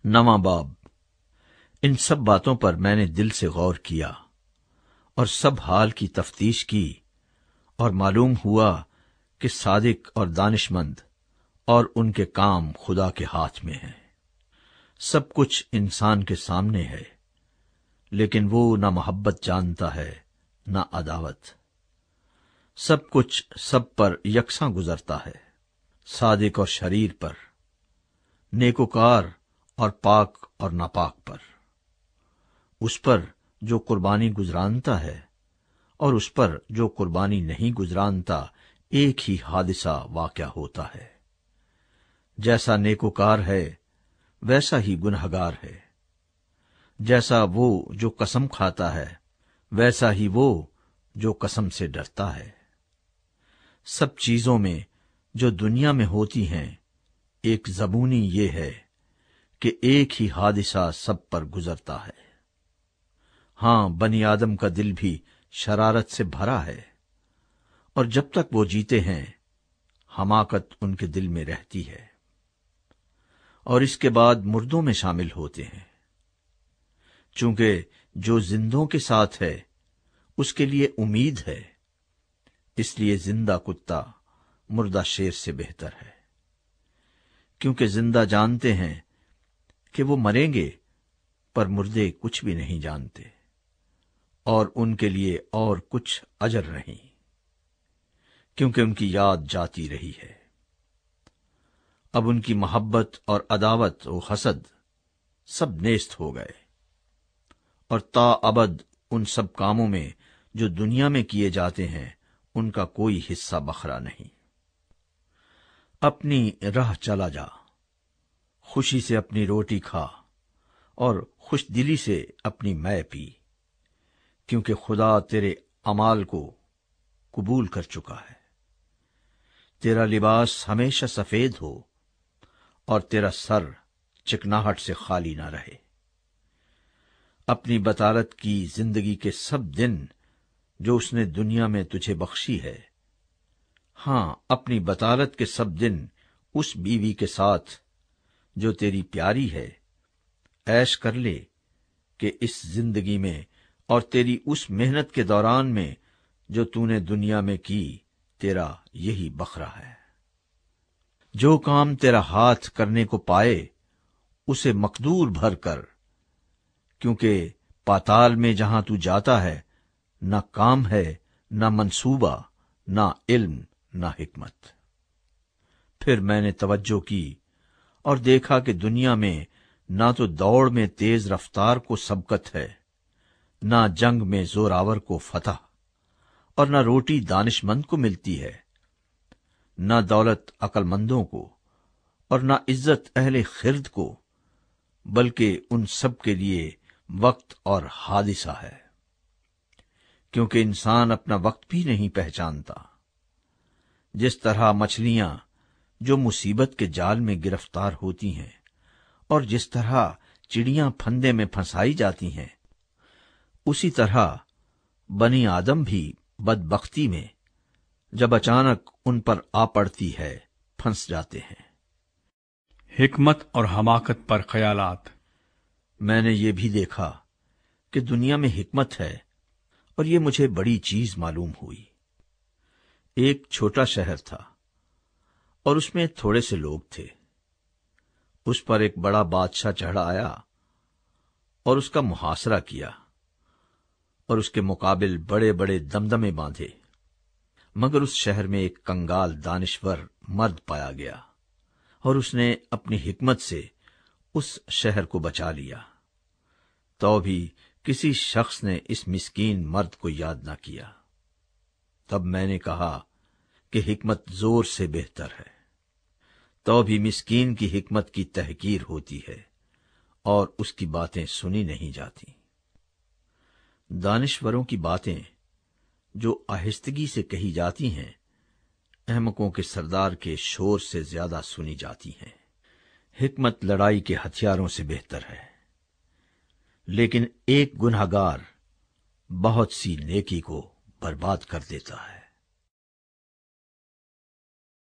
نواں باب۔ ان سب باتوں پر میں نے دل سے غور کیا اور سب حال کی تفتیش کی، اور معلوم ہوا کہ صادق اور دانش مند اور ان کے کام خدا کے ہاتھ میں ہیں۔ سب کچھ انسان کے سامنے ہے، لیکن وہ نہ محبت جانتا ہے نہ عداوت۔ سب کچھ سب پر یکساں گزرتا ہے، صادق اور شریر پر، نیکوکار اور پاک اور ناپاک پر، اس پر جو قربانی گزرانتا ہے اور اس پر جو قربانی نہیں گزرانتا، ایک ہی حادثہ واقع ہوتا ہے۔ جیسا نیکوکار ہے ویسا ہی گنہگار ہے، جیسا وہ جو قسم کھاتا ہے ویسا ہی وہ جو قسم سے ڈرتا ہے۔ سب چیزوں میں جو دنیا میں ہوتی ہیں، ایک زبونی یہ ہے کہ ایک ہی حادثہ سب پر گزرتا ہے۔ ہاں، بنی آدم کا دل بھی شرارت سے بھرا ہے، اور جب تک وہ جیتے ہیں حماقت ان کے دل میں رہتی ہے، اور اس کے بعد مردوں میں شامل ہوتے ہیں۔ چونکہ جو زندوں کے ساتھ ہے اس کے لیے امید ہے، اس لیے زندہ کتا مردہ شیر سے بہتر ہے، کیونکہ زندہ جانتے ہیں کہ وہ مریں گے، پر مردے کچھ بھی نہیں جانتے، اور ان کے لیے اور کچھ اجر نہیں، کیونکہ ان کی یاد جاتی رہی ہے۔ اب ان کی محبت اور عداوت و حسد سب نیست ہو گئے، اور تا ابد ان سب کاموں میں جو دنیا میں کیے جاتے ہیں ان کا کوئی حصہ بخرا نہیں۔ اپنی راہ چلا جا، خوشی سے اپنی روٹی کھا اور خوش دلی سے اپنی مے پی، کیونکہ خدا تیرے اعمال کو قبول کر چکا ہے۔ تیرا لباس ہمیشہ سفید ہو اور تیرا سر چکناہٹ سے خالی نہ رہے۔ اپنی بطالت کی زندگی کے سب دن جو اس نے دنیا میں تجھے بخشی ہے، ہاں، اپنی بطالت کے سب دن اس بیوی کے ساتھ جو تیری پیاری ہے، عیش کر لے کہ اس زندگی میں اور تیری اس محنت کے دوران میں جو تو نے دنیا میں کی، تیرا یہی بخرا ہے۔ جو کام تیرا ہاتھ کرنے کو پائے اسے مقدور بھر کر، کیونکہ پاتال میں جہاں تو جاتا ہے نہ کام ہے، نہ منصوبہ، نہ علم، نہ حکمت۔ پھر میں نے توجہ کی اور دیکھا کہ دنیا میں نہ تو دوڑ میں تیز رفتار کو سبقت ہے، نہ جنگ میں زوراور کو فتح، اور نہ روٹی دانش مند کو ملتی ہے، نہ دولت عقل مندوں کو، اور نہ عزت اہل خرد کو، بلکہ ان سب کے لیے وقت اور حادثہ ہے، کیونکہ انسان اپنا وقت بھی نہیں پہچانتا۔ جس طرح مچھلیاں جو مصیبت کے جال میں گرفتار ہوتی ہیں، اور جس طرح چڑیاں پھندے میں پھنسائی جاتی ہیں، اسی طرح بنی آدم بھی بدبختی میں جب اچانک ان پر آ پڑتی ہے پھنس جاتے ہیں۔ حکمت اور حماقت پر خیالات۔ میں نے یہ بھی دیکھا کہ دنیا میں حکمت ہے، اور یہ مجھے بڑی چیز معلوم ہوئی۔ ایک چھوٹا شہر تھا اور اس میں تھوڑے سے لوگ تھے۔ اس پر ایک بڑا بادشاہ چڑھ آیا اور اس کا محاصرہ کیا، اور اس کے مقابل بڑے بڑے دمدمے باندھے، مگر اس شہر میں ایک کنگال دانشور مرد پایا گیا، اور اس نے اپنی حکمت سے اس شہر کو بچا لیا۔ تو بھی کسی شخص نے اس مسکین مرد کو یاد نہ کیا۔ تب میں نے کہا کہ حکمت زور سے بہتر ہے۔ تو بھی مسکین کی حکمت کی تحقیر ہوتی ہے اور اس کی باتیں سنی نہیں جاتی۔ دانشوروں کی باتیں جو آہستگی سے کہی جاتی ہیں، احمقوں کے سردار کے شور سے زیادہ سنی جاتی ہیں۔ حکمت لڑائی کے ہتھیاروں سے بہتر ہے، لیکن ایک گنہگار بہت سی نیکی کو برباد کر دیتا ہے۔